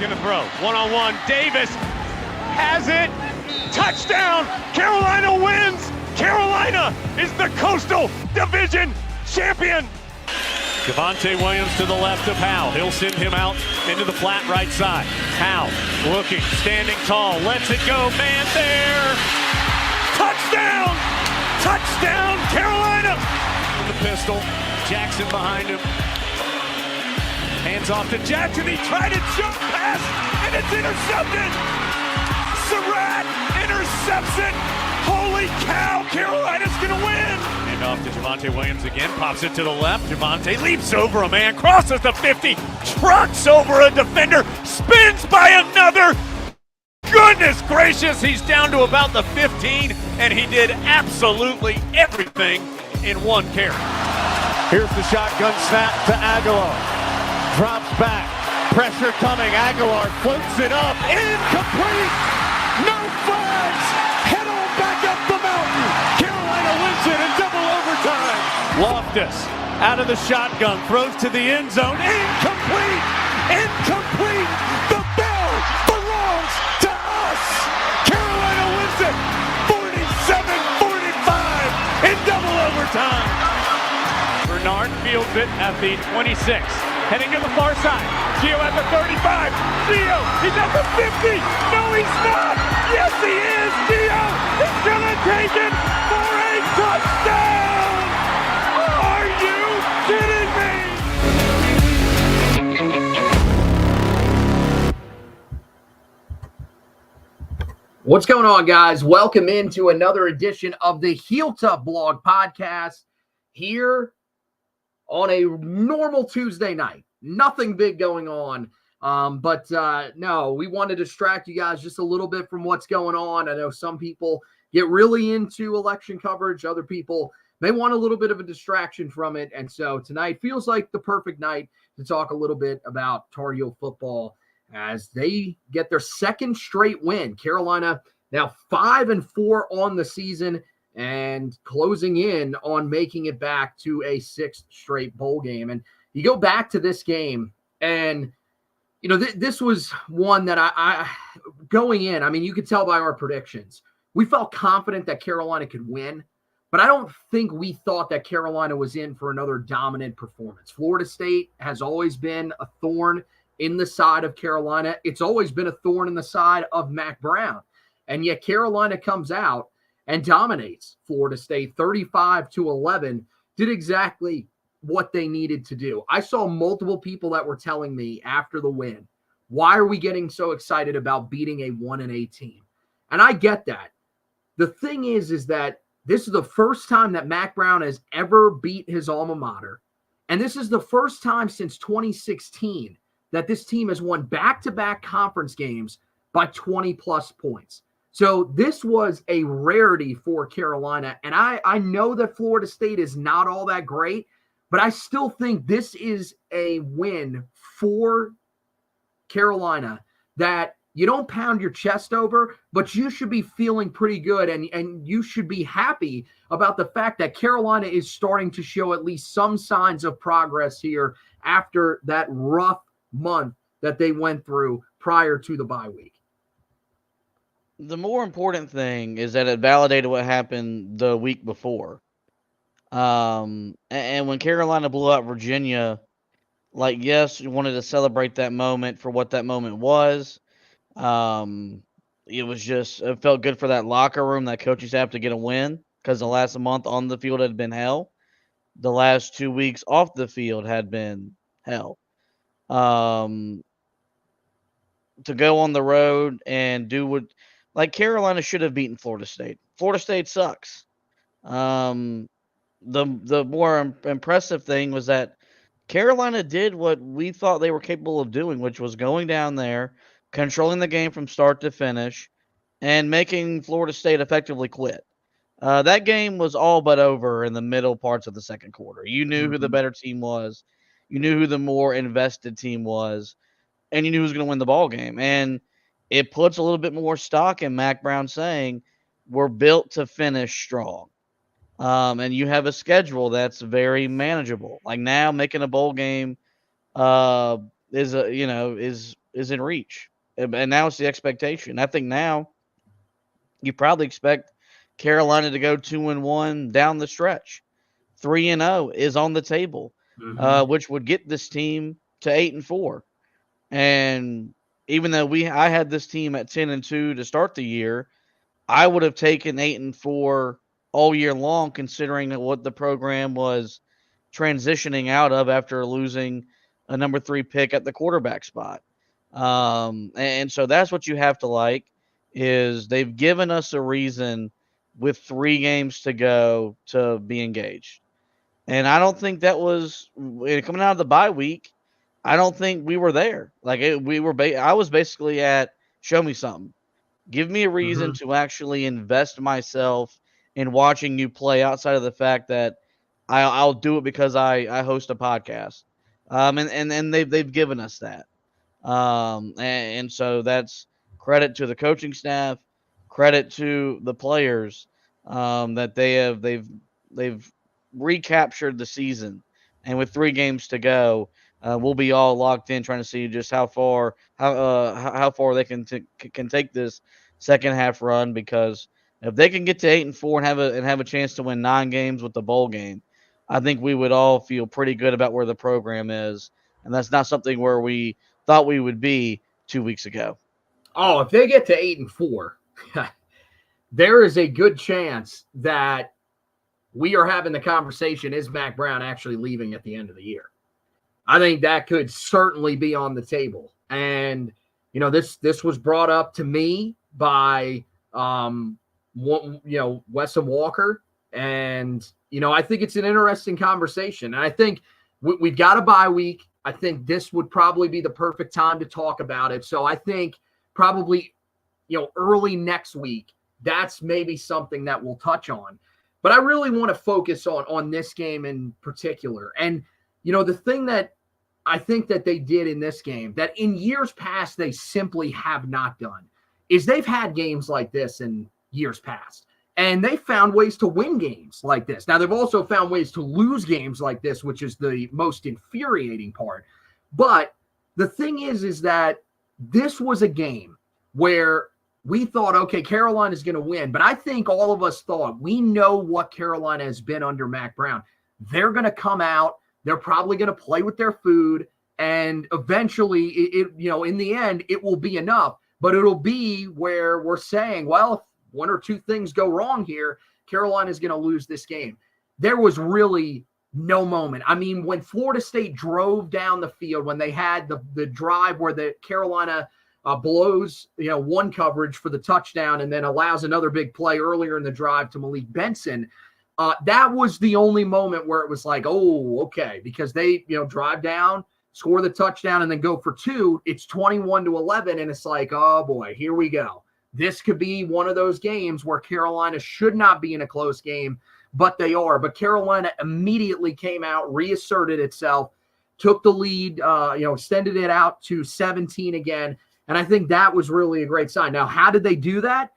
gonna throw. One-on-one, Davis has it. Touchdown! Carolina wins! Carolina is the Coastal Division champion! Javonte Williams to the left of Howe. He'll send him out into the flat right side. Howe looking, standing tall, lets it go, man there! Touchdown! Touchdown, Carolina! The pistol, Jackson behind him. Hands off to Jackson, he tried a jump pass, and it's intercepted! Surratt intercepts it! Holy cow, Carolina's gonna win! And off to Javonte Williams again, pops it to the left. Javonte leaps over a man, crosses the 50, trucks over a defender, spins by another. Goodness gracious, he's down to about the 15, and he did absolutely everything in one carry. Here's the shotgun snap to Aguilar. Drops back, pressure coming, Aguilar floats it up, incomplete! No flags! Head on back up the mountain! Carolina wins it in double overtime! Loftus, out of the shotgun, throws to the end zone, incomplete! Incomplete! The bell belongs to us! Carolina wins it 47-45 in double overtime! Bernard fields it at the 26. Heading to the far side. Gio at the 35. Gio, he's at the 50. No, he's not. Yes, he is. Gio is going to take it for a touchdown. Are you kidding me? What's going on, guys? Welcome into another edition of the Heel Tough Blog Podcast here on a normal Tuesday night. Nothing big going on. But no, we want to distract you guys just a little bit from what's going on. I know some people get really into election coverage. Other people may want a little bit of a distraction from it. And so tonight feels like the perfect night to talk a little bit about Tar Heel football as they get their second straight win. Carolina now 5-4 on the season and closing in on making it back to a sixth straight bowl game. And you go back to this game, and you know this was one that I going in. I mean, you could tell by our predictions, we felt confident that Carolina could win, but I don't think we thought that Carolina was in for another dominant performance. Florida State has always been a thorn in the side of Carolina. It's always been a thorn in the side of Mac Brown, and yet Carolina comes out and dominates Florida State 35-11, did exactly what they needed to do. I saw multiple people that were telling me after the win, why are we getting so excited about beating a 1-8 team? And I get that. The thing is that this is the first time that Mac Brown has ever beat his alma mater. And this is the first time since 2016 that this team has won back-to-back conference games by 20-plus points. So this was a rarity for Carolina. And I know that Florida State is not all that great, but I still think this is a win for Carolina that you don't pound your chest over, but you should be feeling pretty good. And you should be happy about the fact that Carolina is starting to show at least some signs of progress here after that rough month that they went through prior to the bye week. The more important thing is that it validated what happened the week before. And when Carolina blew out Virginia, like, yes, you wanted to celebrate that moment for what that moment was. It felt good for that locker room, that coaching staff to get a win, because the last month on the field had been hell. The last 2 weeks off the field had been hell. To go on the road and do what, like, Carolina should have beaten Florida State. Florida State sucks. The more impressive thing was that Carolina did what we thought they were capable of doing, which was going down there, controlling the game from start to finish, and making Florida State effectively quit. That game was all but over in the middle parts of the second quarter. You knew who the better team was. You knew who the more invested team was. And you knew who was going to win the ball game. And it puts a little bit more stock in Mac Brown saying, we're built to finish strong. And you have a schedule that's very manageable. Like, now making a bowl game is is in reach. And now it's the expectation. I think now you probably expect Carolina to go 2-1 down the stretch. 3-0 is on the table, which would get this team to 8-4. And even though I had this team at 10-2 to start the year, I would have taken 8-4 all year long, considering what the program was transitioning out of after losing a number 3 pick at the quarterback spot. And so that's what you have to like, is they've given us a reason with 3 games to go to be engaged. And I don't think that was coming out of the bye week. I don't think we were there. I was basically at show me something. Give me a reason to actually invest myself in watching you play outside of the fact that I'll do it because I host a podcast. And they've given us that. And so that's credit to the coaching staff, credit to the players, that they've recaptured the season. And with 3 games to go, we'll be all locked in trying to see just how far they can take this second half run, because if they can get to 8-4 and have a chance to win 9 games with the bowl game, I think we would all feel pretty good about where the program is. And that's not something where we thought we would be 2 weeks ago. Oh, if they get to 8-4, there is a good chance that we are having the conversation, is Mac Brown actually leaving at the end of the year? I think that could certainly be on the table. And, this was brought up to me by, Wesson Walker. And, I think it's an interesting conversation. And I think we've got a bye week. I think this would probably be the perfect time to talk about it. So I think probably, early next week, that's maybe something that we'll touch on. But I really want to focus on this game in particular. And, the thing that I think that they did in this game that in years past they simply have not done is they've had games like this in years past. And they found ways to win games like this. Now, they've also found ways to lose games like this, which is the most infuriating part. But the thing is that this was a game where we thought, okay, Carolina is going to win. But I think all of us thought, we know what Carolina has been under Mac Brown. They're going to come out. They're probably going to play with their food. And eventually, in the end, it will be enough. But it'll be where we're saying, well, if 1 or 2 things go wrong here, Carolina is going to lose this game. There was really no moment. I mean, when Florida State drove down the field, when they had the drive where the Carolina blows, one coverage for the touchdown and then allows another big play earlier in the drive to Malik Benson, that was the only moment where it was like, oh, okay, because they, drive down, score the touchdown, and then go for 2. It's 21-11, and it's like, oh boy, here we go. This could be one of those games where Carolina should not be in a close game, but they are. But Carolina immediately came out, reasserted itself, took the lead, extended it out to 17 again. And I think that was really a great sign. Now, how did they do that?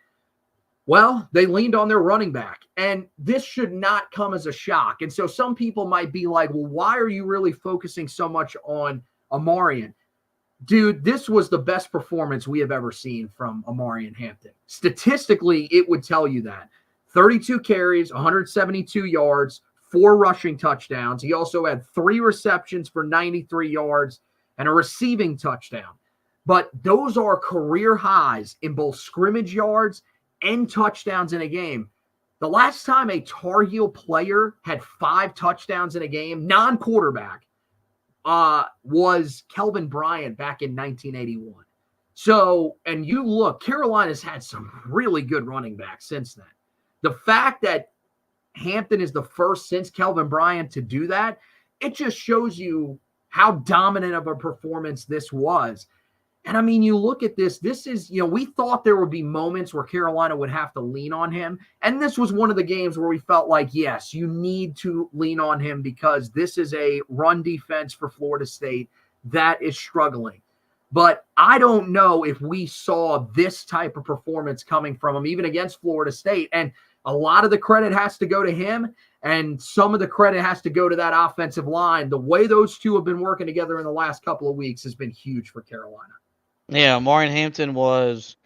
Well, they leaned on their running back. And this should not come as a shock. And so some people might be like, well, why are you really focusing so much on Omarion? Dude, this was the best performance we have ever seen from Omarion Hampton. Statistically, it would tell you that. 32 carries, 172 yards, 4 rushing touchdowns. He also had 3 receptions for 93 yards and a receiving touchdown. But those are career highs in both scrimmage yards and touchdowns in a game. The last time a Tar Heel player had 5 touchdowns in a game, non-quarterback, was Kelvin Bryant back in 1981. So, and you look, Carolina's had some really good running backs since then. The fact that Hampton is the first since Kelvin Bryant to do that, it just shows you how dominant of a performance this was. And I mean, you look at this is, we thought there would be moments where Carolina would have to lean on him. And this was one of the games where we felt like, yes, you need to lean on him because this is a run defense for Florida State that is struggling. But I don't know if we saw this type of performance coming from him, even against Florida State. And a lot of the credit has to go to him, and some of the credit has to go to that offensive line. The way those two have been working together in the last couple of weeks has been huge for Carolina. Yeah, Omarion Hampton was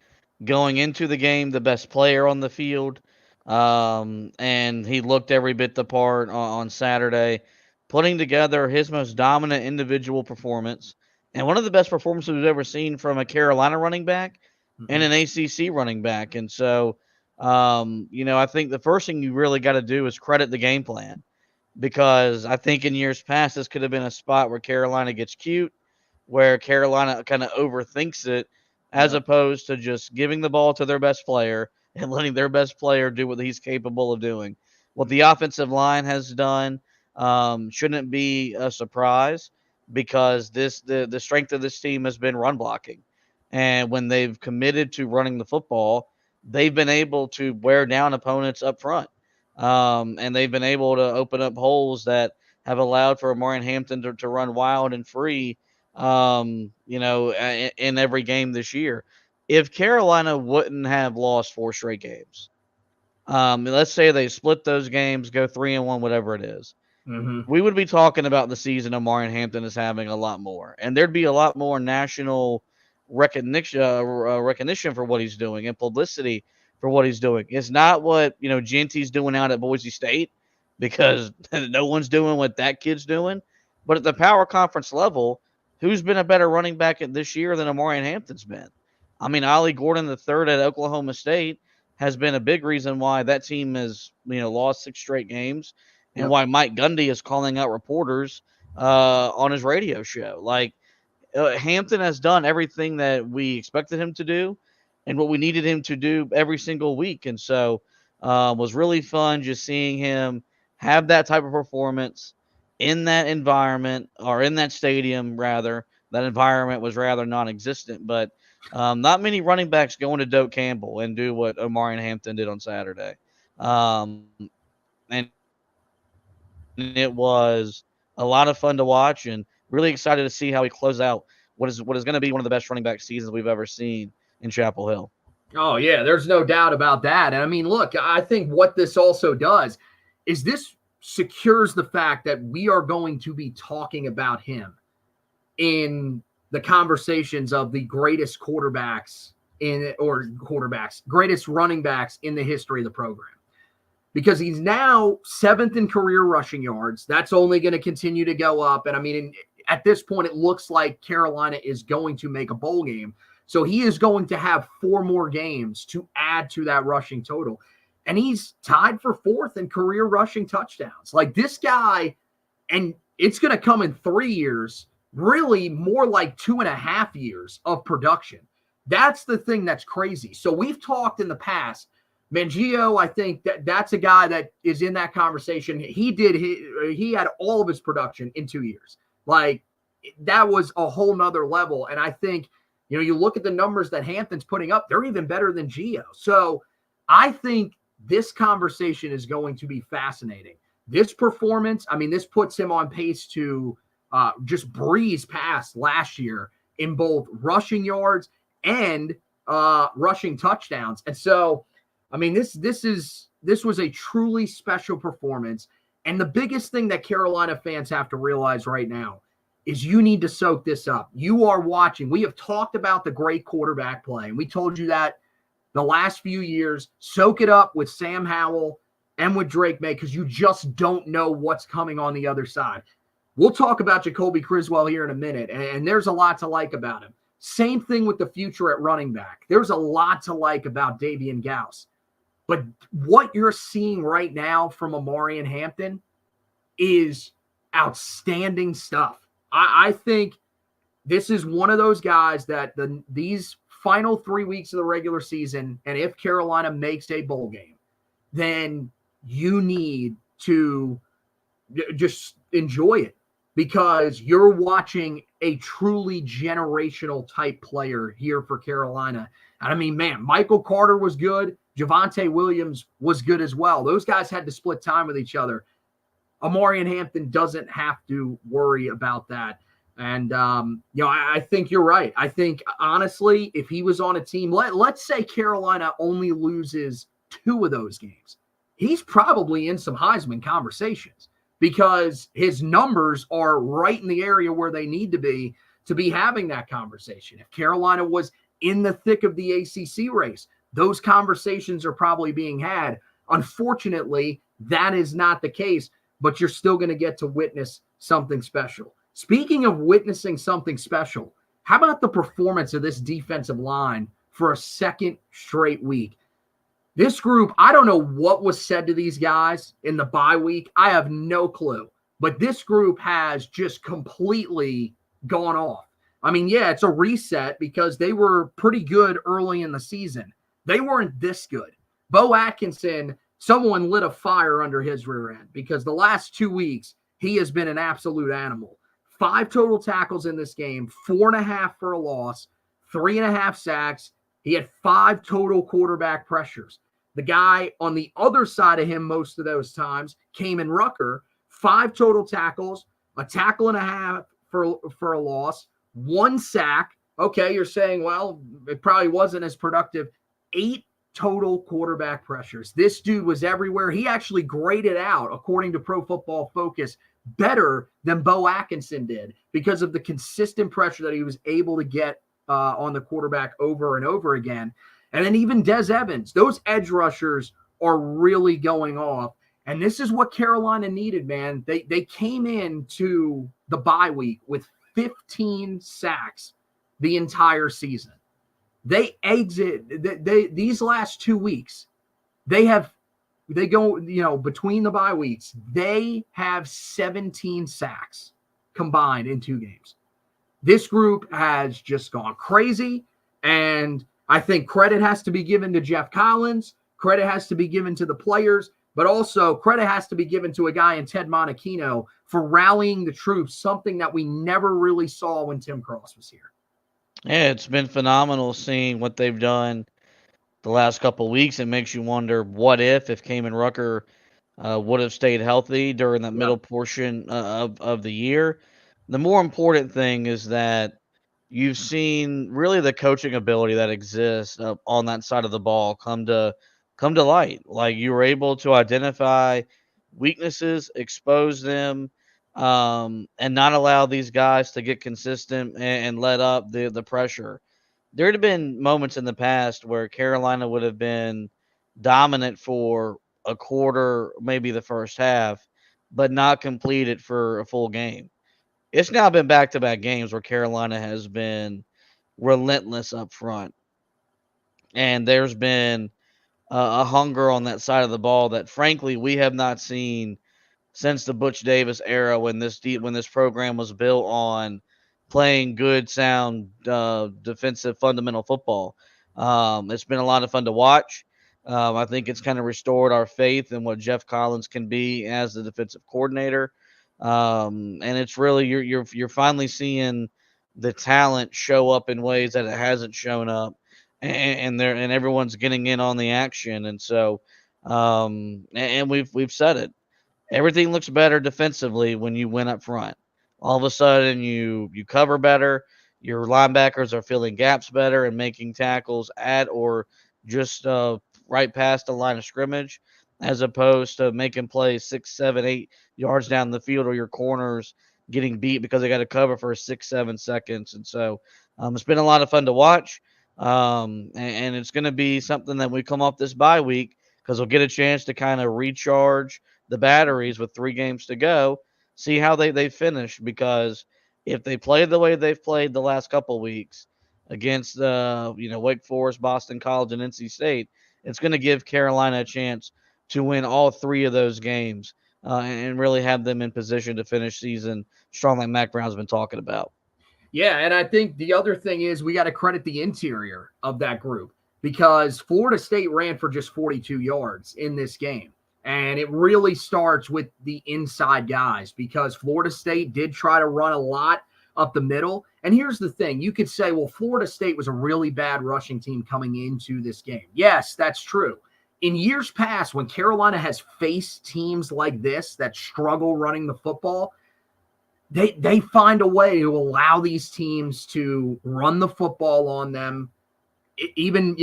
going into the game the best player on the field, and he looked every bit the part on Saturday, putting together his most dominant individual performance and one of the best performances we've ever seen from a Carolina running back and an ACC running back. And so, I think the first thing you really got to do is credit the game plan, because I think in years past this could have been a spot where Carolina gets cute, where Carolina kind of overthinks it, as opposed to just giving the ball to their best player and letting their best player do what he's capable of doing. What the offensive line has done shouldn't be a surprise, because the strength of this team has been run blocking. And when they've committed to running the football, they've been able to wear down opponents up front. And they've been able to open up holes that have allowed for Omarion Hampton to run wild and free, in every game this year. If Carolina wouldn't have lost 4 straight games, let's say they split those games, go 3-1, whatever it is, we would be talking about the season Omarion Hampton is having a lot more, and there'd be a lot more national recognition for what he's doing and publicity for what he's doing. It's not what Genty's doing out at Boise State, because no one's doing what that kid's doing. But at the power conference level, who's been a better running back this year than Omarion Hampton's been? I mean, Ollie Gordon III at Oklahoma State has been a big reason why that team has lost 6 straight games, and why Mike Gundy is calling out reporters on his radio show. Like, Hampton has done everything that we expected him to do and what we needed him to do every single week. And so was really fun just seeing him have that type of performance in that environment, or in that stadium, rather. That environment was rather non-existent, but not many running backs go into Doak Campbell and do what Omarion Hampton did on Saturday. And it was a lot of fun to watch, and really excited to see how he closes out what is going to be one of the best running back seasons we've ever seen in Chapel Hill. Oh, yeah, there's no doubt about that. And I mean, look, I think what this also does is this secures the fact that we are going to be talking about him in the conversations of the greatest greatest running backs in the history of the program. Because he's now 7th in career rushing yards. That's only going to continue to go up. And I mean, at this point, it looks like Carolina is going to make a bowl game. So he is going to have 4 more games to add to that rushing total. And he's tied for 4th in career rushing touchdowns. Like, this guy, and it's going to come in 3 years, really more like 2.5 years of production. That's the thing that's crazy. So we've talked in the past, Mangio, I think that's a guy that is in that conversation. He had all of his production in 2 years. Like, that was a whole nother level. And I think, you look at the numbers that Hampton's putting up, they're even better than Gio. So I think this conversation is going to be fascinating. This performance, I mean, this puts him on pace to just breeze past last year in both rushing yards and rushing touchdowns. And so, I mean, this was a truly special performance. And the biggest thing that Carolina fans have to realize right now is you need to soak this up. You are watching. We have talked about the great quarterback play, and we told you that the last few years. Soak it up with Sam Howell and with Drake May, because you just don't know what's coming on the other side. We'll talk about Jacoby Criswell here in a minute, and there's a lot to like about him. Same thing with the future at running back. There's a lot to like about Davian Gauss. But what you're seeing right now from Omarion Hampton is outstanding stuff. I think this is one of those guys that these final 3 weeks of the regular season, and if Carolina makes a bowl game, then you need to just enjoy it, because you're watching a truly generational type player here for Carolina. And I mean, man, Michael Carter was good. Javonte Williams was good as well. Those guys had to split time with each other. Omarion Hampton doesn't have to worry about that. And, I think you're right. I think, honestly, if he was on a team, let's say Carolina only loses 2 of those games, he's probably in some Heisman conversations, because his numbers are right in the area where they need to be. to be having that conversation. If Carolina was in the thick of the ACC race, those conversations are probably being had. Unfortunately, that is not the case, but you're still going to get to witness something special. Speaking of witnessing something special, how about the performance of this defensive line for a second straight week? This group, I don't know what was said to these guys in the bye week. I have no clue. But this group has just completely gone off. I mean, yeah, it's a reset because they were pretty good early in the season. They weren't this good. Bo Atkinson, someone lit a fire under his rear end because the last 2 weeks, he has been an absolute animal. 5 total tackles in this game, 4.5 for a loss, 3.5 sacks. He had 5 total quarterback pressures. The guy on the other side of him most of those times, Kamen Rucker, 5 total tackles, a tackle and a half for a loss, 1 sack. Okay, you're saying, well, it probably wasn't as productive. 8 total quarterback pressures. This dude was everywhere. He actually graded out, according to Pro Football Focus, better than Bo Atkinson did because of the consistent pressure that he was able to get on the quarterback over and over again. And then even Des Evans, those edge rushers are really going off. And this is what Carolina needed, man. They came into the bye week with 15 sacks the entire season. They these last 2 weeks, they go, between the bye weeks, they have 17 sacks combined in 2 games. This group has just gone crazy, and I think credit has to be given to Jeff Collins. Credit has to be given to the players, but also credit has to be given to a guy in Ted Monachino for rallying the troops, something that we never really saw when Tim Cross was here. Yeah, it's been phenomenal seeing what they've done the last couple of weeks. It makes you wonder what if Kamen Rucker would have stayed healthy during that middle portion of the year. The more important thing is that you've seen really the coaching ability that exists on that side of the ball come to light. Like, you were able to identify weaknesses, expose them, and not allow these guys to get consistent and let up the pressure. There had been moments in the past where Carolina would have been dominant for a quarter, maybe the first half, but not complete it for a full game. It's now been back-to-back games where Carolina has been relentless up front. And there's been a hunger on that side of the ball that, frankly, we have not seen since the Butch Davis era, when this program was built on playing good, sound, defensive, fundamental football. It's been a lot of fun to watch. I think it's kind of restored our faith in what Jeff Collins can be as the defensive coordinator. And it's really you're finally seeing the talent show up in ways that it hasn't shown up, and everyone's getting in on the action. And so, and we've said it. Everything looks better defensively when you win up front. All of a sudden, you cover better. Your linebackers are filling gaps better and making tackles at or just right past the line of scrimmage, as opposed to making plays 6, 7, 8 yards down the field, or your corners getting beat because they got to cover for 6, 7 seconds. And so it's been a lot of fun to watch. And it's going to be something that we come off this bye week, because we'll get a chance to kind of recharge the batteries with 3 games to go, see how they finish. Because if they play the way they've played the last couple weeks against Wake Forest, Boston College, and NC State, it's going to give Carolina a chance to win all 3 of those games and really have them in position to finish season strong, like Mac Brown's been talking about. Yeah, and I think the other thing is we got to credit the interior of that group, because Florida State ran for just 42 yards in this game. And it really starts with the inside guys, because Florida State did try to run a lot up the middle. And here's the thing. You could say, well, Florida State was a really bad rushing team coming into this game. Yes, that's true. In years past, when Carolina has faced teams like this that struggle running the football, they find a way to allow these teams to run the football on them. Even,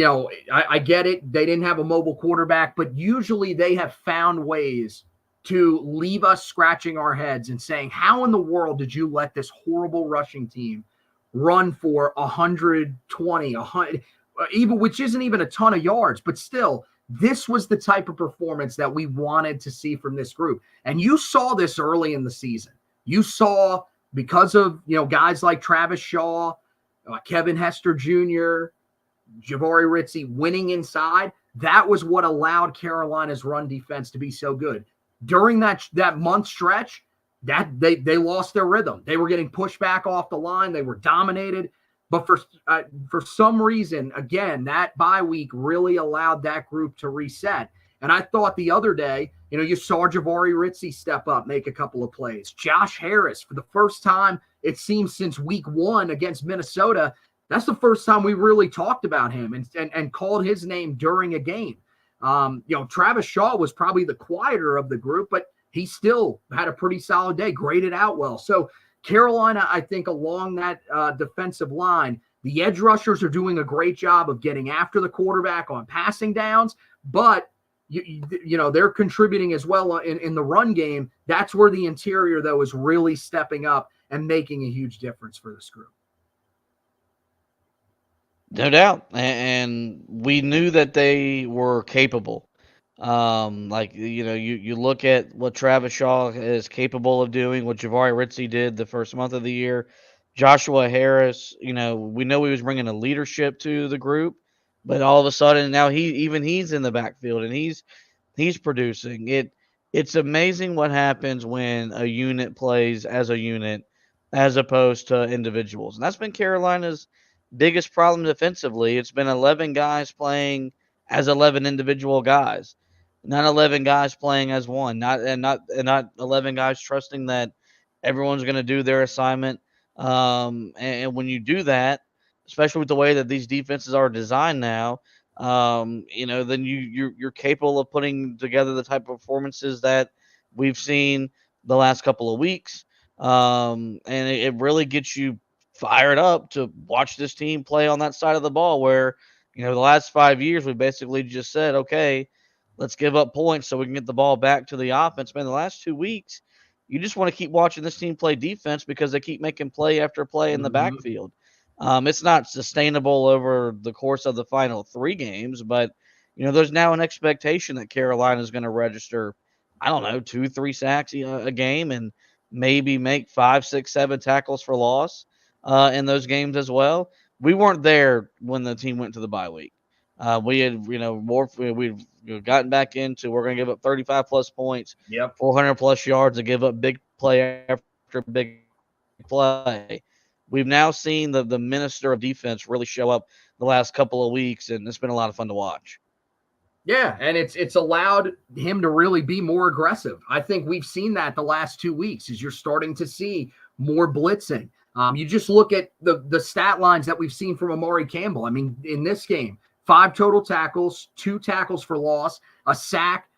I get it. They didn't have a mobile quarterback, but usually they have found ways to leave us scratching our heads and saying, how in the world did you let this horrible rushing team run for 120, 100, even, which isn't even a ton of yards, but still, this was the type of performance that we wanted to see from this group. And you saw this early in the season. You saw, because of, guys like Travis Shaw, Kevin Hester Jr., Jahvaree Ritzie winning inside, that was what allowed Carolina's run defense to be so good. During that month stretch, that they lost their rhythm. They were getting pushed back off the line. They were dominated. But for some reason, again, that bye week really allowed that group to reset. And I thought the other day, you saw Jahvaree Ritzie step up, make a couple of plays. Josh Harris, for the first time, it seems, since week 1 against Minnesota, that's the first time we really talked about him and called his name during a game. Travis Shaw was probably the quieter of the group, but he still had a pretty solid day, graded out well. So Carolina, I think, along that defensive line, the edge rushers are doing a great job of getting after the quarterback on passing downs, but they're contributing as well in the run game. That's where the interior, though, is really stepping up and making a huge difference for this group. No doubt. And we knew that they were capable. You look at what Travis Shaw is capable of doing, what Jahvaree Ritzie did the first month of the year. Joshua Harris, we know he was bringing a leadership to the group, but all of a sudden now he's in the backfield and he's producing. It's amazing what happens when a unit plays as a unit as opposed to individuals. And that's been Carolina's biggest problem defensively. It's been 11 guys playing as 11 individual guys, not 11 guys playing as one, not 11 guys trusting that everyone's going to do their assignment. And when you do that, especially with the way that these defenses are designed now, then you're capable of putting together the type of performances that we've seen the last couple of weeks. And it really gets you fired up to watch this team play on that side of the ball where, the last 5 years we basically just said, okay, let's give up points so we can get the ball back to the offense. Man, the last 2 weeks, you just want to keep watching this team play defense because they keep making play after play in the backfield. It's not sustainable over the course of the final 3 games, but, there's now an expectation that Carolina is going to register, 2-3 sacks a game and maybe make 5, 6, 7 tackles for loss in those games as well. We weren't there when the team went to the bye week. We had, we've gotten back into, we're going to give up 35 plus points, 400 plus yards, and give up big play after big play. We've now seen the minister of defense really show up the last couple of weeks, and it's been a lot of fun to watch. Yeah, and it's allowed him to really be more aggressive. I think we've seen that the last 2 weeks as you're starting to see more blitzing. You just look at the stat lines that we've seen from Amari Campbell. I mean, in this game, 5 total tackles, 2 tackles for loss, a sack,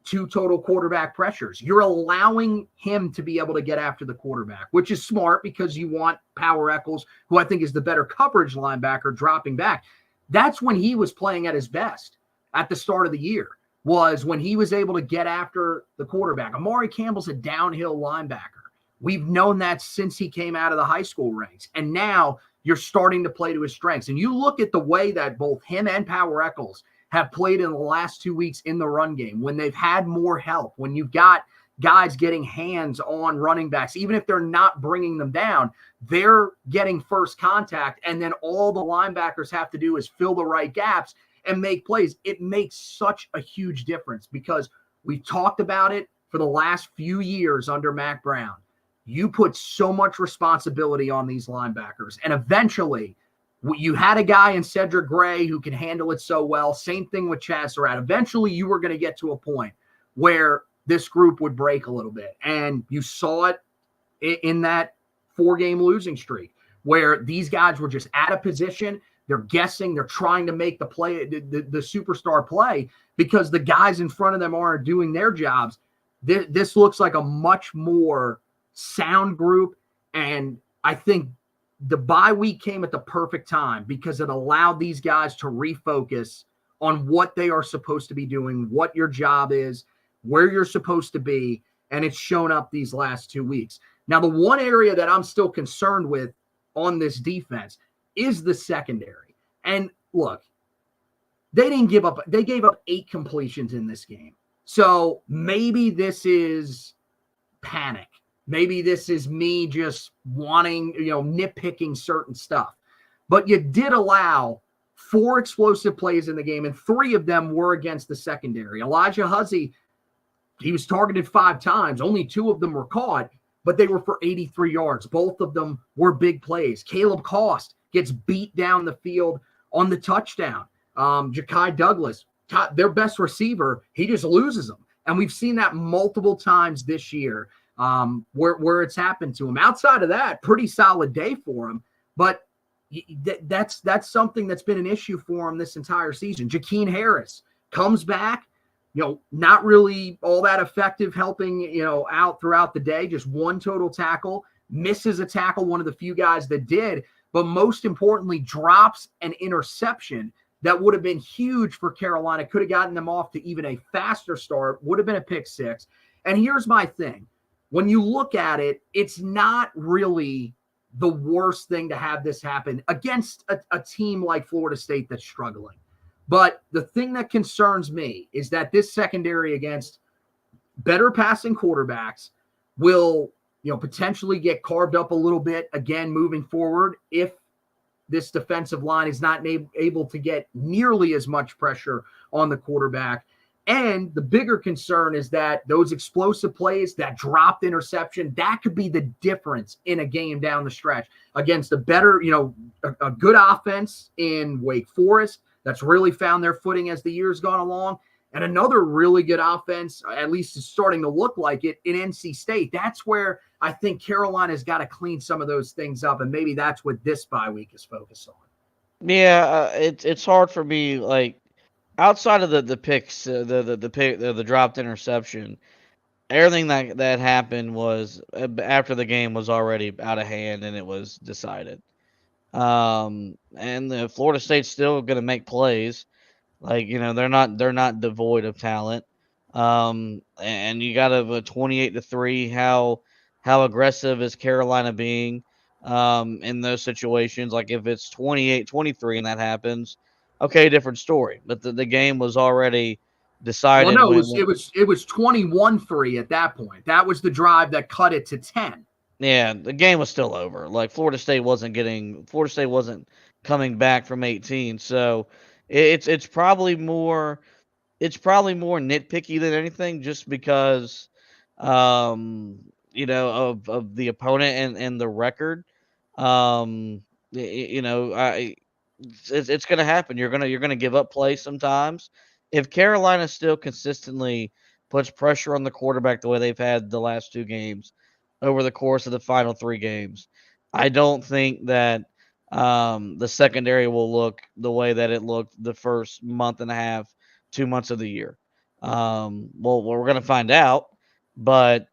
2 total quarterback pressures. You're allowing him to be able to get after the quarterback, which is smart because you want Power Echols, who I think is the better coverage linebacker, dropping back. That's when he was playing at his best at the start of the year, was when he was able to get after the quarterback. Amari Campbell's a downhill linebacker. We've known that since he came out of the high school ranks. And now you're starting to play to his strengths. And you look at the way that both him and Power Echols have played in the last 2 weeks in the run game, when they've had more help, when you've got guys getting hands on running backs, even if they're not bringing them down, they're getting first contact. And then all the linebackers have to do is fill the right gaps and make plays. It makes such a huge difference because we've talked about it for the last few years under Mac Brown. You put so much responsibility on these linebackers. And eventually, you had a guy in Cedric Gray who can handle it so well. Same thing with Chaz Surratt. Eventually, you were going to get to a point where this group would break a little bit. And you saw it in that 4-game losing streak where these guys were just out of position. They're guessing. They're trying to make the play, the superstar play, because the guys in front of them aren't doing their jobs. This looks like a much more sound group, and I think the bye week came at the perfect time because it allowed these guys to refocus on what they are supposed to be doing, what your job is, where you're supposed to be, and it's shown up these last 2 weeks. Now, the one area that I'm still concerned with on this defense is the secondary. And look, they gave up 8 completions in this game. So maybe this is panic. Maybe this is me just wanting, nitpicking certain stuff. But you did allow 4 explosive plays in the game, and 3 of them were against the secondary. Elijah Huzzy, he was targeted 5 times. Only 2 of them were caught, but they were for 83 yards. Both of them were big plays. Caleb Cost gets beat down the field on the touchdown. Ja'Kai Douglas, their best receiver, he just loses them. And we've seen that multiple times this year where it's happened to him. Outside of that, pretty solid day for him. But that's something that's been an issue for him this entire season. Jakeen Harris comes back, not really all that effective helping, out throughout the day. Just 1 total tackle, misses a tackle, one of the few guys that did. But most importantly, drops an interception that would have been huge for Carolina, could have gotten them off to even a faster start, would have been a pick 6. And here's my thing. When you look at it, it's not really the worst thing to have this happen against a team like Florida State that's struggling. But the thing that concerns me is that this secondary against better passing quarterbacks will, potentially get carved up a little bit again moving forward if this defensive line is not able to get nearly as much pressure on the quarterback. And the bigger concern is that those explosive plays, that dropped interception, that could be the difference in a game down the stretch against a better, a good offense in Wake Forest that's really found their footing as the year's gone along. And another really good offense, at least it's starting to look like it, in NC State. That's where I think Carolina's got to clean some of those things up, and maybe that's what this bye week is focused on. Yeah, it's hard for me, like, outside of the picks, the dropped interception, everything that happened was after the game was already out of hand and it was decided. And the Florida State's still going to make plays. Like, they're not devoid of talent. And you got a 28-3. How aggressive is Carolina being in those situations? Like, if it's 28-23 and that happens, okay, different story. But the game was already decided. Well, no, it was 21-3 at that point. That was the drive that cut it to 10. Yeah, the game was still over. Like, Florida State wasn't coming back from 18. So it's probably more nitpicky than anything, just because of the opponent and the record. It's going to happen. You're going to give up plays sometimes. If Carolina still consistently puts pressure on the quarterback the way they've had the last 2 games over the course of the final 3 games, I don't think that the secondary will look the way that it looked the first month and a half, 2 months of the year. Well, we're going to find out. But,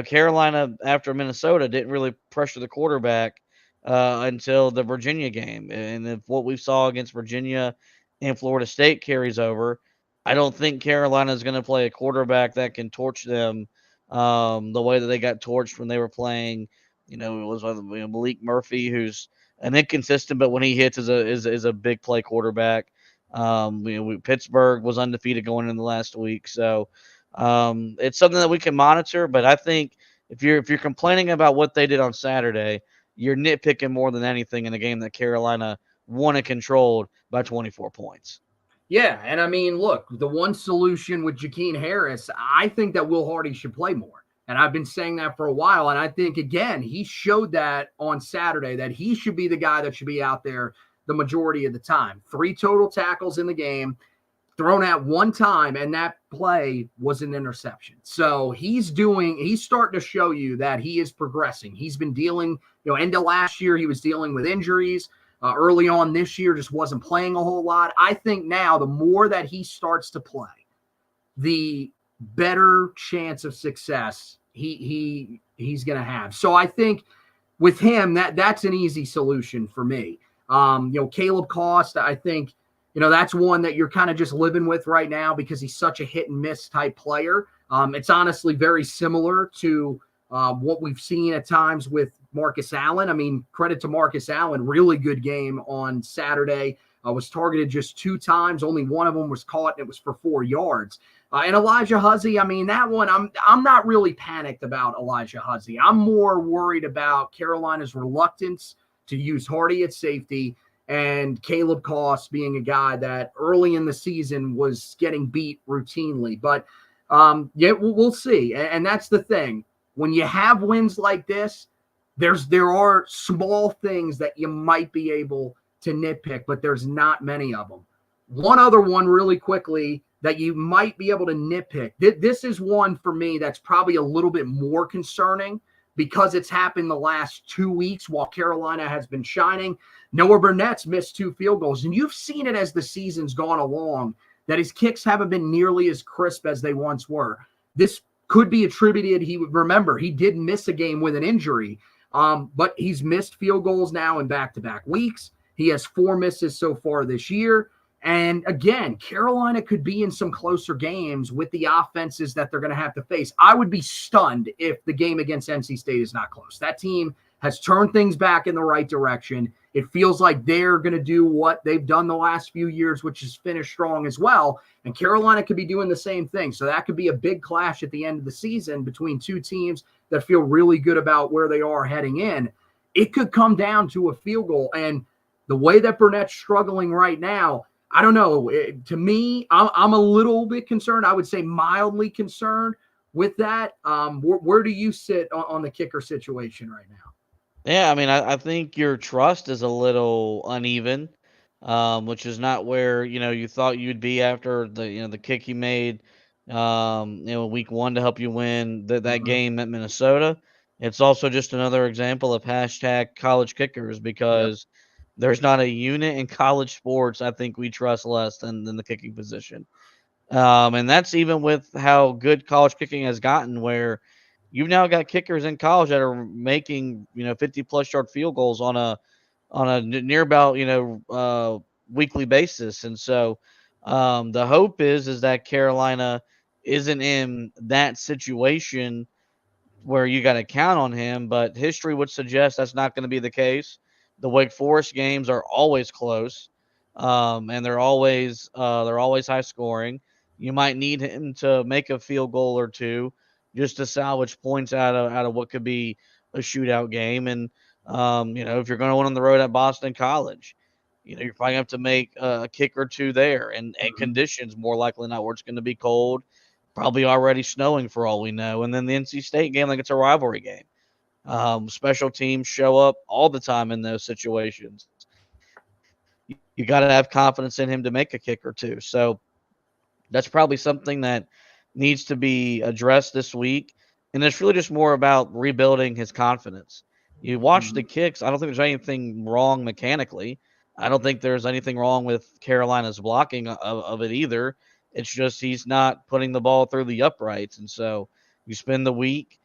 Carolina, after Minnesota, didn't really pressure the quarterback until the Virginia game. And if what we saw against Virginia and Florida State carries over, I don't think Carolina is going to play a quarterback that can torch them the way that they got torched when they were playing. It was Malik Murphy, who's an inconsistent, but when he hits is a big play quarterback. Pittsburgh was undefeated going in the last week, so it's something that we can monitor. But I think if you're complaining about what they did on Saturday, you're nitpicking more than anything in a game that Carolina won and controlled by 24 points. Yeah, and I mean, look, the one solution with Jakeen Harris, I think that Will Hardy should play more. And I've been saying that for a while. And I think, again, he showed that on Saturday, that he should be the guy that should be out there the majority of the time. 3 total tackles in the game, thrown out 1 time, and that play was an interception. So he's starting to show you that he is progressing. He's been dealing, end of last year, he was dealing with injuries. Early on this year, just wasn't playing a whole lot. I think now the more that he starts to play, the better chance of success he's going to have. So I think with him, that's an easy solution for me. Caleb Cost, I think, that's one that you're kind of just living with right now because he's such a hit and miss type player. It's honestly very similar to what we've seen at times with Marcus Allen. I mean, credit to Marcus Allen, really good game on Saturday. Was targeted just 2 times. Only one of them was caught, and it was for 4 yards. And Elijah Huzzie, I mean, that one, I'm not really panicked about Elijah Huzzie. I'm more worried about Carolina's reluctance to use Hardy at safety and Caleb Koss being a guy that early in the season was getting beat routinely. But, yeah, we'll see. And that's the thing. When you have wins like this, there are small things that you might be able to nitpick, but there's not many of them. One other one really quickly that you might be able to nitpick. This is one for me that's probably a little bit more concerning because it's happened the last 2 weeks while Carolina has been shining. Noah Burnett's missed 2 field goals, and you've seen it as the season's gone along that his kicks haven't been nearly as crisp as they once were. This could be attributed. Remember, he did miss a game with an injury, but he's missed field goals now in back-to-back weeks. He has 4 misses so far this year. And again, Carolina could be in some closer games with the offenses that they're going to have to face. I would be stunned if the game against NC State is not close. That team has turned things back in the right direction. It feels like they're going to do what they've done the last few years, which is finish strong as well. And Carolina could be doing the same thing. So that could be a big clash at the end of the season between 2 teams that feel really good about where they are heading in. It could come down to a field goal. And the way that Burnett's struggling right now, I don't know. To me, I'm a little bit concerned. I would say mildly concerned with that. Where do you sit on the kicker situation right now? Yeah, I mean, I think your trust is a little uneven, which is not where you thought you'd be after the kick he made, week 1 to help you win that game at Minnesota. It's also just another example of hashtag college kickers because there's not a unit in college sports I think we trust less than the kicking position. And that's even with how good college kicking has gotten, where you've now got kickers in college that are making 50+ yard field goals on a near about weekly basis. And so the hope is that Carolina isn't in that situation where you got to count on him, but history would suggest that's not going to be the case. The Wake Forest games are always close, and they're always high scoring. You might need him to make a field goal or 2 just to salvage points out of what could be a shootout game. And if you're going to win on the road at Boston College, you're probably going to have to make a kick or 2 there, and conditions more likely not where it's going to be cold, probably already snowing for all we know. And then the NC State game, like it's a rivalry game. Special teams show up all the time in those situations. You got to have confidence in him to make a kick or 2. So that's probably something that needs to be addressed this week. And it's really just more about rebuilding his confidence. You watch the kicks. I don't think there's anything wrong mechanically. I don't think there's anything wrong with Carolina's blocking of it either. It's just he's not putting the ball through the uprights. And so you spend the week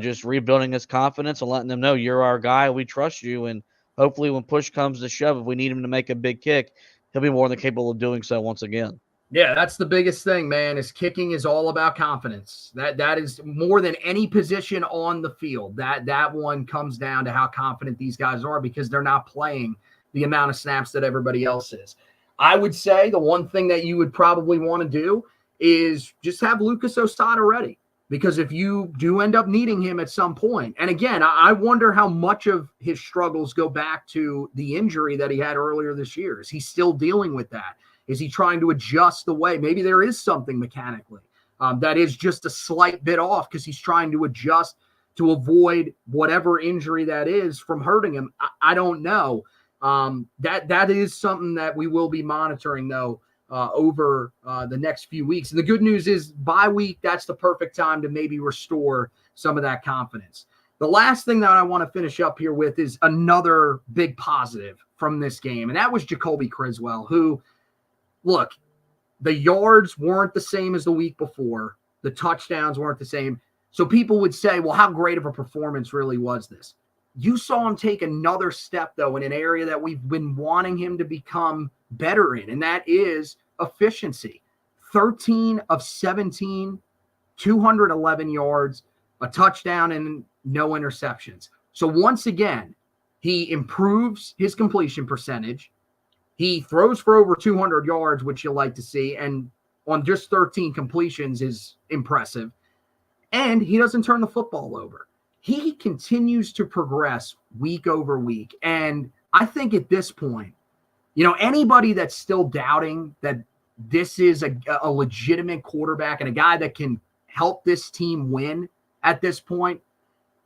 just rebuilding his confidence and letting them know you're our guy. We trust you. And hopefully when push comes to shove, if we need him to make a big kick, he'll be more than capable of doing so once again. Yeah, that's the biggest thing, man, is kicking is all about confidence. That is more than any position on the field. That one comes down to how confident these guys are because they're not playing the amount of snaps that everybody else is. I would say the one thing that you would probably want to do is just have Lucas Osada ready. Because if you do end up needing him at some point, and again, I wonder how much of his struggles go back to the injury that he had earlier this year. Is he still dealing with that? Is he trying to adjust the way? Maybe there is something mechanically that is just a slight bit off because he's trying to adjust to avoid whatever injury that is from hurting him. I don't know. That is something that we will be monitoring, though, over the next few weeks. And the good news is bye week, that's the perfect time to maybe restore some of that confidence. The last thing that I want to finish up here with is another big positive from this game, and that was Jacoby Criswell, who, look, the yards weren't the same as the week before. The touchdowns weren't the same. So people would say, well, how great of a performance really was this? You saw him take another step, though, in an area that we've been wanting him to become better in, and that is efficiency. 13 of 17, 211 yards, a touchdown, and no interceptions. So once again, he improves his completion percentage. He throws for over 200 yards, which you'll like to see, and on just 13 completions is impressive. And he doesn't turn the football over. He continues to progress week over week. And I think at this point, anybody that's still doubting that this is a legitimate quarterback and a guy that can help this team win at this point,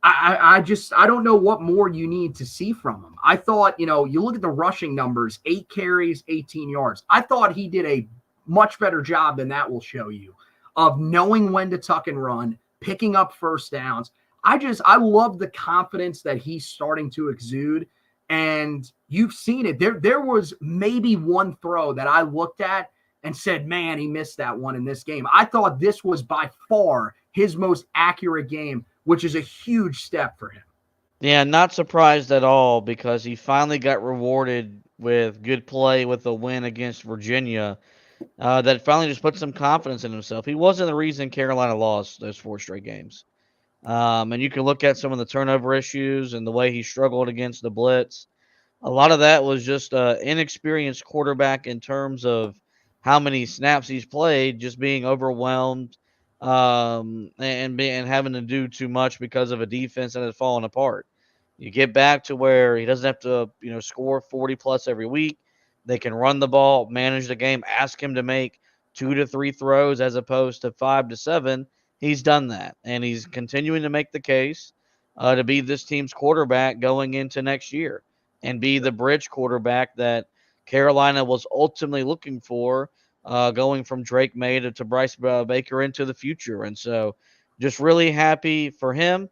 I don't know what more you need to see from him. I thought, you look at the rushing numbers, 8 carries, 18 yards. I thought he did a much better job than that will show you of knowing when to tuck and run, picking up first downs. I love the confidence that he's starting to exude. And you've seen it. There was maybe one throw that I looked at and said, man, he missed that one in this game. I thought this was by far his most accurate game, which is a huge step for him. Yeah, not surprised at all because he finally got rewarded with good play with a win against Virginia that finally just put some confidence in himself. He wasn't the reason Carolina lost those 4 straight games. And you can look at some of the turnover issues and the way he struggled against the blitz. A lot of that was just an inexperienced quarterback in terms of how many snaps he's played, just being overwhelmed and having to do too much because of a defense that had fallen apart. You get back to where he doesn't have to, score 40 plus every week. They can run the ball, manage the game, ask him to make 2 to 3 throws as opposed to 5 to 7. He's done that, and he's continuing to make the case to be this team's quarterback going into next year and be the bridge quarterback that Carolina was ultimately looking for going from Drake May to Bryce Baker into the future. And so just really happy for him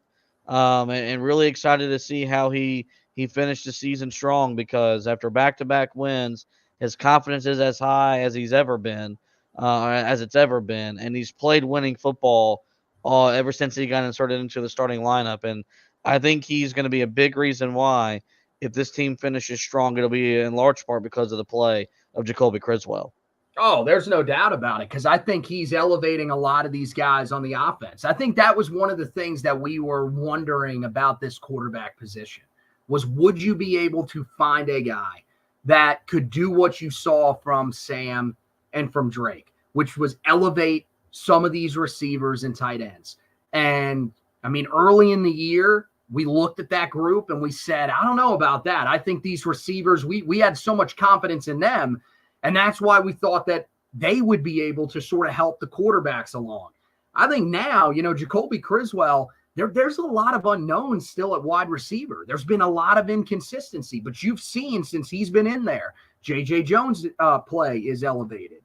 and really excited to see how he finished the season strong because after back-to-back wins, his confidence is as high as he's ever been. As it's ever been, and he's played winning football ever since he got inserted into the starting lineup. And I think he's going to be a big reason why, if this team finishes strong, it'll be in large part because of the play of Jacoby Criswell. Oh, there's no doubt about it, because I think he's elevating a lot of these guys on the offense. I think that was one of the things that we were wondering about this quarterback position was, would you be able to find a guy that could do what you saw from Sam and from Drake, which was elevate some of these receivers and tight ends. And I mean, early in the year, we looked at that group and we said, I don't know about that. I think these receivers, we had so much confidence in them. And that's why we thought that they would be able to sort of help the quarterbacks along. I think now, Jacoby Criswell, there's a lot of unknowns still at wide receiver. There's been a lot of inconsistency, but you've seen since he's been in there, J.J. Jones' play is elevated.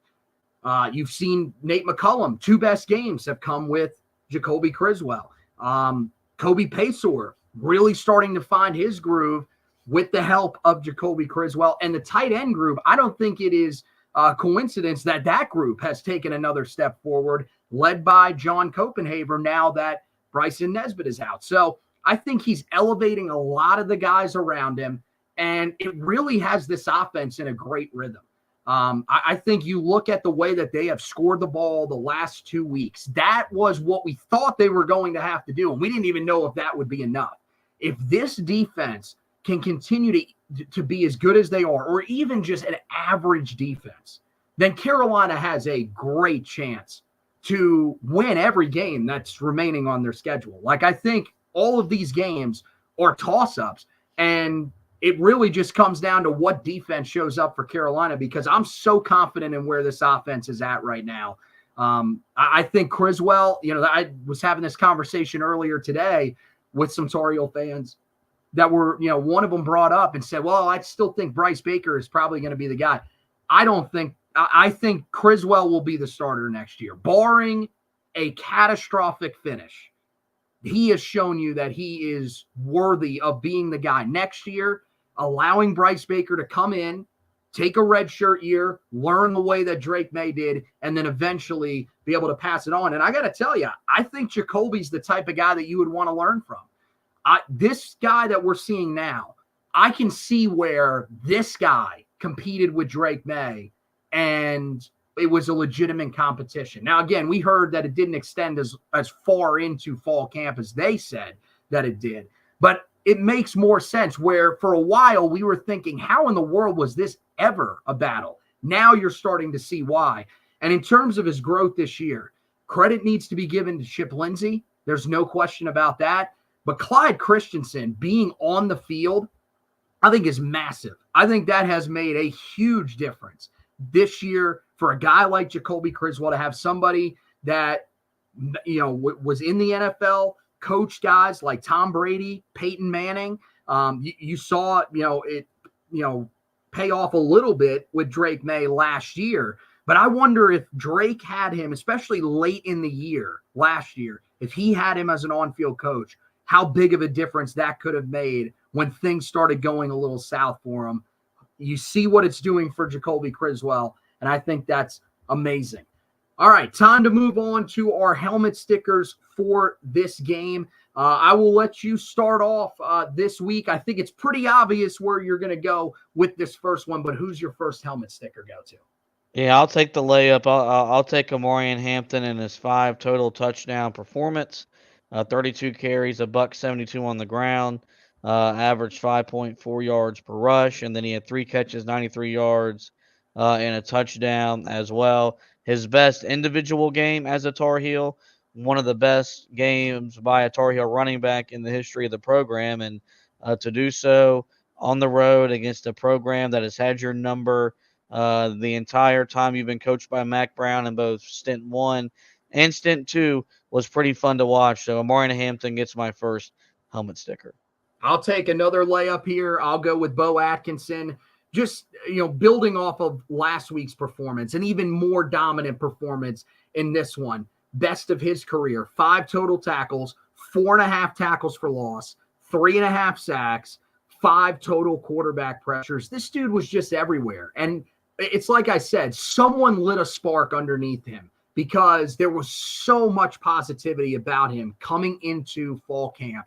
You've seen Nate McCullum. 2 best games have come with Jacoby Criswell. Kobe Paysour really starting to find his groove with the help of Jacoby Criswell. And the tight end group, I don't think it is a coincidence that group has taken another step forward, led by John Copenhaver now that Bryson Nesbitt is out. So I think he's elevating a lot of the guys around him, and it really has this offense in a great rhythm. I think you look at the way that they have scored the ball the last 2 weeks. That was what we thought they were going to have to do, and we didn't even know if that would be enough. If this defense can continue to be as good as they are, or even just an average defense, then Carolina has a great chance to win every game that's remaining on their schedule. Like, I think all of these games are toss-ups, and it really just comes down to what defense shows up for Carolina, because I'm so confident in where this offense is at right now. I think Criswell, I was having this conversation earlier today with some Tar Heel fans that were, one of them brought up and said, well, I still think Bryce Baker is probably going to be the guy. I think Criswell will be the starter next year, barring a catastrophic finish. He has shown you that he is worthy of being the guy next year, allowing Bryce Baker to come in, take a redshirt year, learn the way that Drake May did, and then eventually be able to pass it on. And I got to tell you, I think Jacoby's the type of guy that you would want to learn from. This guy that we're seeing now, I can see where this guy competed with Drake May and it was a legitimate competition. Now, again, we heard that it didn't extend as far into fall camp as they said that it did, but it makes more sense where for a while we were thinking, how in the world was this ever a battle? Now you're starting to see why. And in terms of his growth this year, credit needs to be given to Chip Lindsey. There's no question about that. But Clyde Christensen being on the field, I think is massive. I think that has made a huge difference this year for a guy like Jacoby Criswell to have somebody that, was in the NFL, coached guys like Tom Brady, Peyton Manning. You saw, it pay off a little bit with Drake May last year. But I wonder if Drake had him, especially late in the year last year, if he had him as an on-field coach, how big of a difference that could have made when things started going a little south for him. You see what it's doing for Jacoby Criswell, and I think that's amazing. All right, time to move on to our helmet stickers for this game. I will let you start off this week. I think it's pretty obvious where you're going to go with this first one, but who's your first helmet sticker go to? Yeah, I'll take the layup. I'll take Omarion Hampton and his 5 total touchdown performance. 32 carries, $172 on the ground, averaged 5.4 yards per rush, and then he had 3 catches, 93 yards, and a touchdown as well. His best individual game as a Tar Heel, one of the best games by a Tar Heel running back in the history of the program, and to do so on the road against a program that has had your number the entire time you've been coached by Mac Brown in both stint 1 and stint 2 was pretty fun to watch. So Omarion Hampton gets my first helmet sticker. I'll take another layup here. I'll go with Bo Atkinson. Just, building off of last week's performance, an even more dominant performance in this one. Best of his career, 5 total tackles, 4.5 tackles for loss, 3.5 sacks, 5 total quarterback pressures. This dude was just everywhere. And it's like I said, someone lit a spark underneath him because there was so much positivity about him coming into fall camp.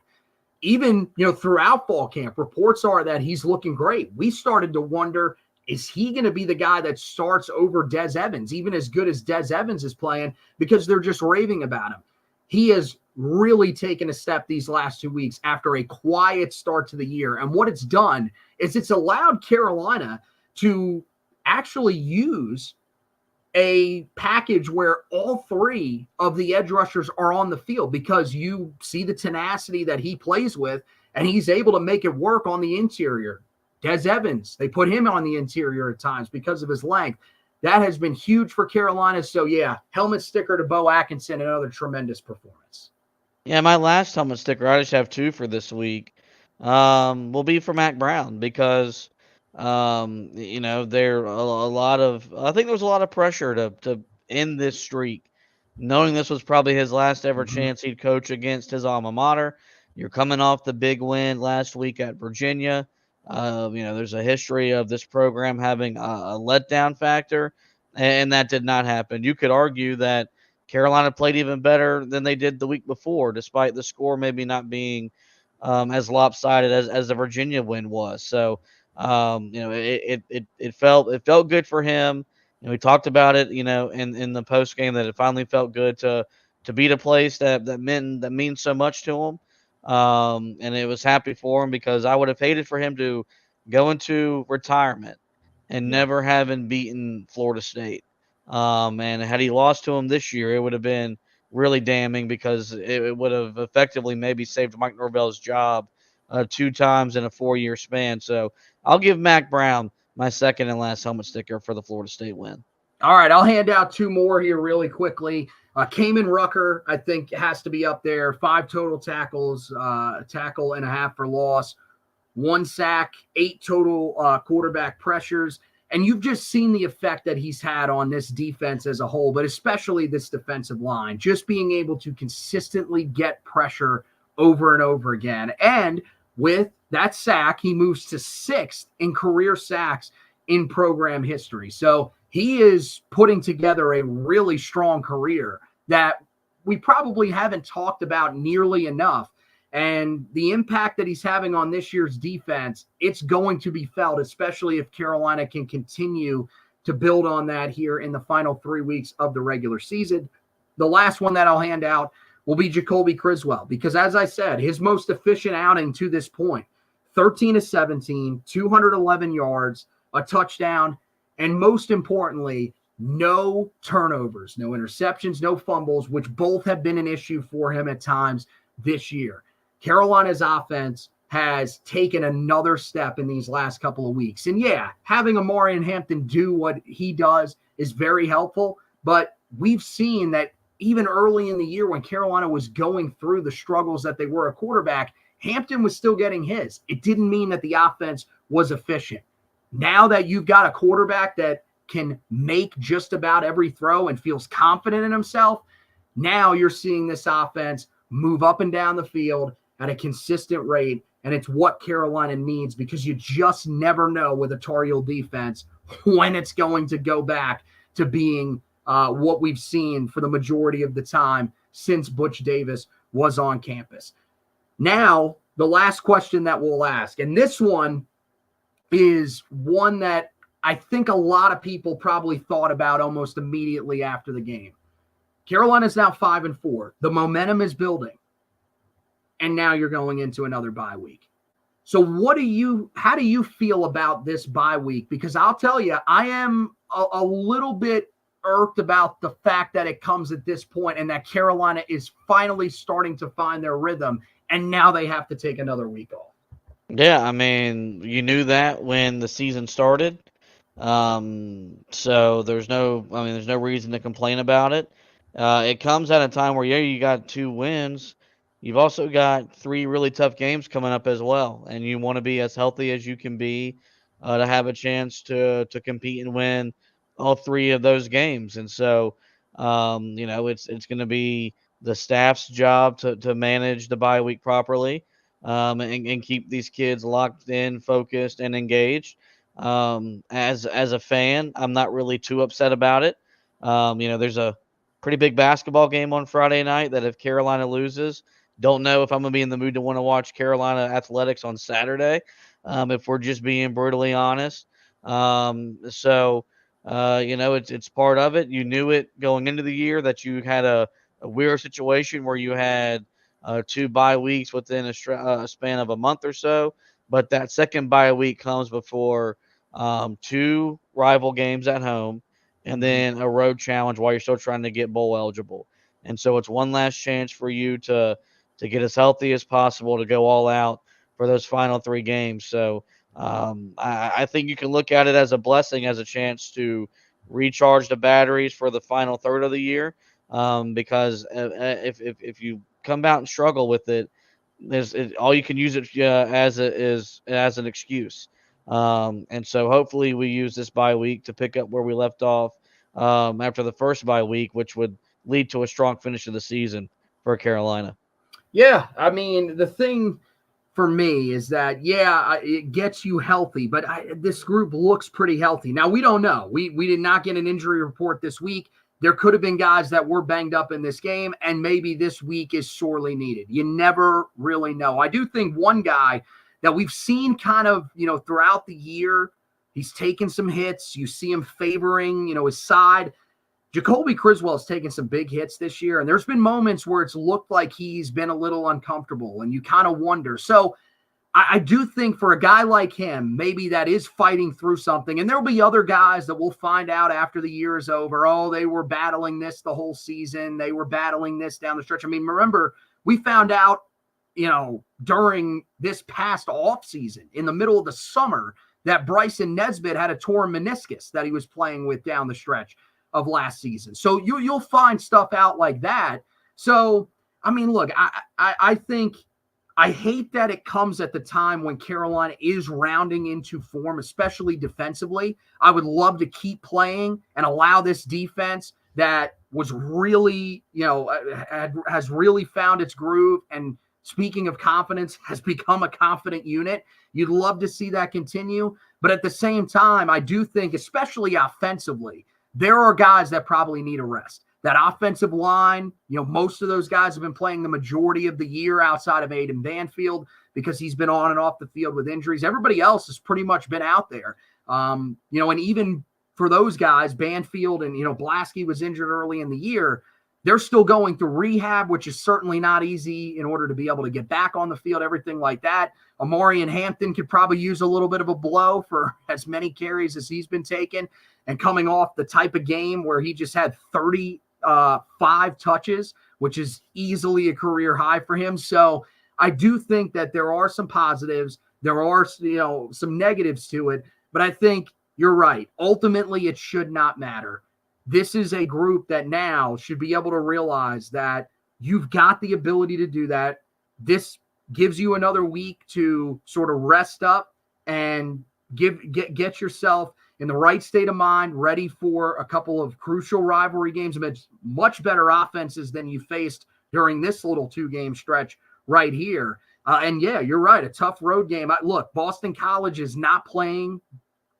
Even, throughout fall camp, reports are that he's looking great. We started to wonder, is he going to be the guy that starts over Des Evans, even as good as Des Evans is playing, because they're just raving about him. He has really taken a step these last 2 weeks after a quiet start to the year. And what it's done is it's allowed Carolina to actually use a package where all 3 of the edge rushers are on the field, because you see the tenacity that he plays with, and he's able to make it work on the interior. Des Evans, they put him on the interior at times because of his length. That has been huge for Carolina. So, yeah, helmet sticker to Bo Atkinson, another tremendous performance. Yeah, my last helmet sticker, I just have 2 for this week, will be for Mac Brown because there I think there was a lot of pressure to end this streak, knowing this was probably his last ever chance he'd coach against his alma mater. You're coming off the big win last week at Virginia. There's a history of this program having a letdown factor, and that did not happen. You could argue that Carolina played even better than they did the week before, despite the score maybe not being as lopsided as the Virginia win was. So, it felt good for him. We talked about it, in the post game, that it finally felt good to beat a place that means so much to him. And it was happy for him because I would have hated for him to go into retirement and never having beaten Florida State. And had he lost to him this year, it would have been really damning because it would have effectively maybe saved Mike Norvell's job 2 times in a 4-year span. So I'll give Mac Brown my second and last helmet sticker for the Florida State win. All right, I'll hand out 2 more here really quickly. Kamen Rucker, I think, has to be up there. 5 total tackles, a tackle and a half for loss, 1 sack, 8 total quarterback pressures. And you've just seen the effect that he's had on this defense as a whole, but especially this defensive line, just being able to consistently get pressure over and over again. And with that sack, he moves to 6th in career sacks in program history. So he is putting together a really strong career that we probably haven't talked about nearly enough. And the impact that he's having on this year's defense, it's going to be felt, especially if Carolina can continue to build on that here in the final 3 weeks of the regular season. The last one that I'll hand out will be Jacoby Criswell, because as I said, his most efficient outing to this point, 13 of 17, 211 yards, a touchdown, and most importantly, no turnovers, no interceptions, no fumbles, which both have been an issue for him at times this year. Carolina's offense has taken another step in these last couple of weeks. And yeah, having Omarion Hampton do what he does is very helpful, but we've seen that even early in the year when Carolina was going through the struggles that they were at quarterback, Hampton was still getting his. It didn't mean that the offense was efficient. Now that you've got a quarterback that can make just about every throw and feels confident in himself, now you're seeing this offense move up and down the field at a consistent rate, and it's what Carolina needs, because you just never know with a Tar Heel defense when it's going to go back to being what we've seen for the majority of the time since Butch Davis was on campus. Now, the last question that we'll ask, and this one is one that I think a lot of people probably thought about almost immediately after the game. Carolina's now 5-4. The momentum is building. And now you're going into another bye week. So how do you feel about this bye week? Because I'll tell you, I am a little bit irked about the fact that it comes at this point and that Carolina is finally starting to find their rhythm, and now they have to take another week off. Yeah, I mean, you knew that when the season started. So there's no reason to complain about it. It comes at a time where, yeah, you got 2 wins. You've also got 3 really tough games coming up as well, and you want to be as healthy as you can be to have a chance to compete and win all 3 of those games. And so, it's going to be the staff's job to manage the bye week properly, and keep these kids locked in, focused, and engaged. As a fan, I'm not really too upset about it. There's a pretty big basketball game on Friday night that if Carolina loses, don't know if I'm going to be in the mood to want to watch Carolina athletics on Saturday, if we're just being brutally honest. It's part of it. You knew it going into the year that you had a weird situation where you had 2 bye weeks within a span of a month or so, but that second bye week comes before 2 rival games at home and then a road challenge while you're still trying to get bowl eligible. And so it's one last chance for you to get as healthy as possible, to go all out for those final 3 games. So I think you can look at it as a blessing, as a chance to recharge the batteries for the final third of the year. Because if you come out and struggle with it, all you can use it as an excuse. And so hopefully we use this bye week to pick up where we left off after the first bye week, which would lead to a strong finish of the season for Carolina. Yeah, I mean, the thing for me is that, it gets you healthy, but this group looks pretty healthy. Now, we don't know. We did not get an injury report this week. There could have been guys that were banged up in this game, and maybe this week is sorely needed. You never really know. I do think one guy that we've seen kind of, throughout the year, he's taken some hits. You see him favoring, his side. Jacoby Criswell has taken some big hits this year, and there's been moments where it's looked like he's been a little uncomfortable, and you kind of wonder. So I do think for a guy like him, maybe that is fighting through something, and there'll be other guys that we'll find out after the year is over. Oh, they were battling this the whole season. They were battling this down the stretch. I mean, remember, we found out, during this past off season, in the middle of the summer, that Bryson Nesbitt had a torn meniscus that he was playing with down the stretch of last season. So you'll find stuff out like that. So, I mean, look, I think I hate that it comes at the time when Carolina is rounding into form, especially defensively. I would love to keep playing and allow this defense that was really, has really found its groove, and speaking of confidence, has become a confident unit. You'd love to see that continue. But at the same time, I do think, especially offensively, there are guys that probably need a rest. That offensive line, most of those guys have been playing the majority of the year outside of Aiden Banfield because he's been on and off the field with injuries. Everybody else has pretty much been out there. And even for those guys, Banfield and, Blasky was injured early in the year. They're still going through rehab, which is certainly not easy in order to be able to get back on the field, everything like that. Omarion Hampton could probably use a little bit of a blow for as many carries as he's been taking, and coming off the type of game where he just had 35 touches, which is easily a career high for him. So I do think that there are some positives. There are, some negatives to it, but I think you're right. Ultimately, it should not matter. This is a group that now should be able to realize that you've got the ability to do that. This gives you another week to sort of rest up and get yourself in the right state of mind, ready for a couple of crucial rivalry games amidst much better offenses than you faced during this little 2-game stretch right here. And yeah, you're right. A tough road game. Look, Boston College is not playing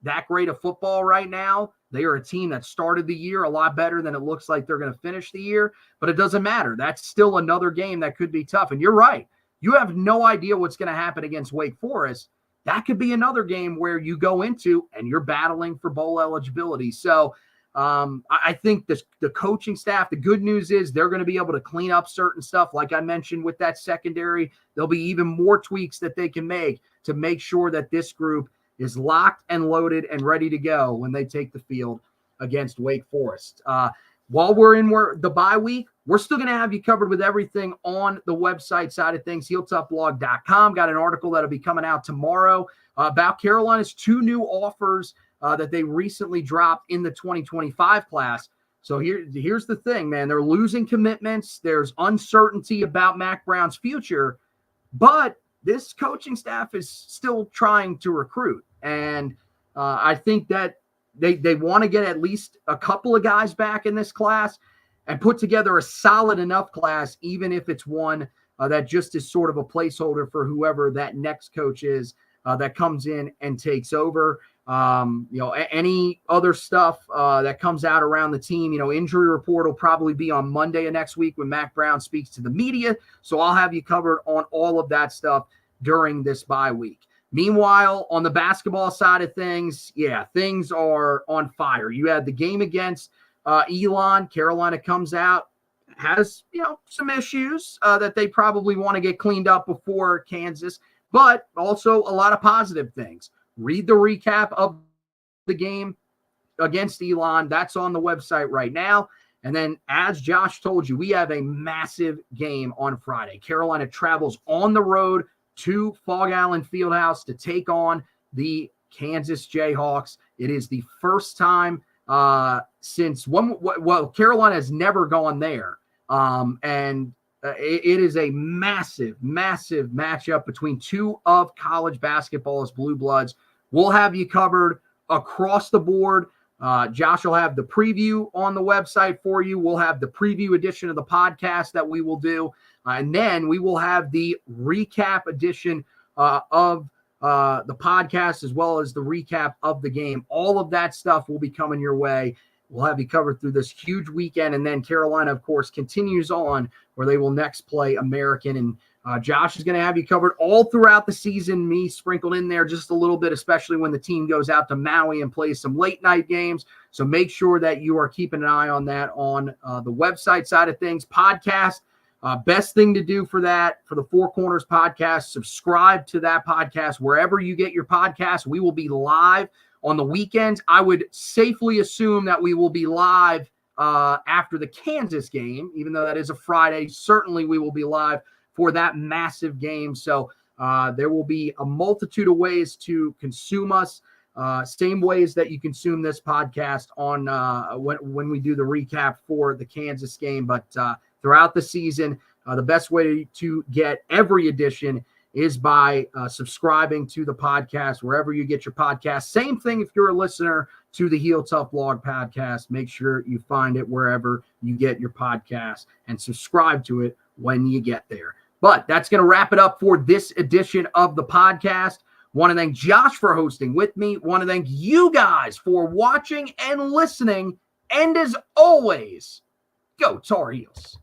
that great of football right now. They are a team that started the year a lot better than it looks like they're going to finish the year, but it doesn't matter. That's still another game that could be tough. And you're right. You have no idea what's going to happen against Wake Forest. That could be another game where you go into and you're battling for bowl eligibility. So I think the coaching staff, the good news is they're going to be able to clean up certain stuff. Like I mentioned with that secondary, there'll be even more tweaks that they can make to make sure that this group is locked and loaded and ready to go when they take the field against Wake Forest. While we're in the bye week, we're still going to have you covered with everything on the website side of things, HeelToughBlog.com. Got an article that'll be coming out tomorrow about Carolina's 2 new offers that they recently dropped in the 2025 class. So here's the thing, man. They're losing commitments. There's uncertainty about Mac Brown's future, but this coaching staff is still trying to recruit. And I think that they want to get at least a couple of guys back in this class and put together a solid enough class, even if it's one that just is sort of a placeholder for whoever that next coach is that comes in and takes over. Any other stuff that comes out around the team, injury report will probably be on Monday of next week when Mac Brown speaks to the media. So I'll have you covered on all of that stuff during this bye week. Meanwhile, on the basketball side of things, things are on fire. You had the game against Elon. Carolina comes out, has, some issues that they probably want to get cleaned up before Kansas, but also a lot of positive things. Read the recap of the game against Elon. That's on the website right now. And then, as Josh told you, we have a massive game on Friday. Carolina travels on the road to Fog Allen Fieldhouse to take on the Kansas Jayhawks. It is the first time since Carolina has never gone there. It is a massive, massive matchup between 2 of college basketball's blue bloods. We'll have you covered across the board. Josh will have the preview on the website for you. We'll have the preview edition of the podcast that we will do. And then we will have the recap edition of the podcast, as well as the recap of the game. All of that stuff will be coming your way. We'll have you covered through this huge weekend. And then Carolina, of course, continues on where they will next play American. And Josh is going to have you covered all throughout the season, me sprinkled in there just a little bit, especially when the team goes out to Maui and plays some late night games. So make sure that you are keeping an eye on that on the website side of things. Podcast. Best thing to do for that, for the Four Corners podcast, subscribe to that podcast wherever you get your podcasts. We will be live on the weekends. I would safely assume that we will be live after the Kansas game, even though that is a Friday. Certainly we will be live for that massive game. So there will be a multitude of ways to consume us. Same ways that you consume this podcast on when we do the recap for the Kansas game. But throughout the season, the best way to get every edition is by subscribing to the podcast wherever you get your podcast. Same thing if you're a listener to the Heel Tough Blog podcast. Make sure you find it wherever you get your podcast and subscribe to it when you get there. But that's going to wrap it up for this edition of the podcast. Want to thank Josh for hosting with me. Want to thank you guys for watching and listening. And as always, go Tar Heels.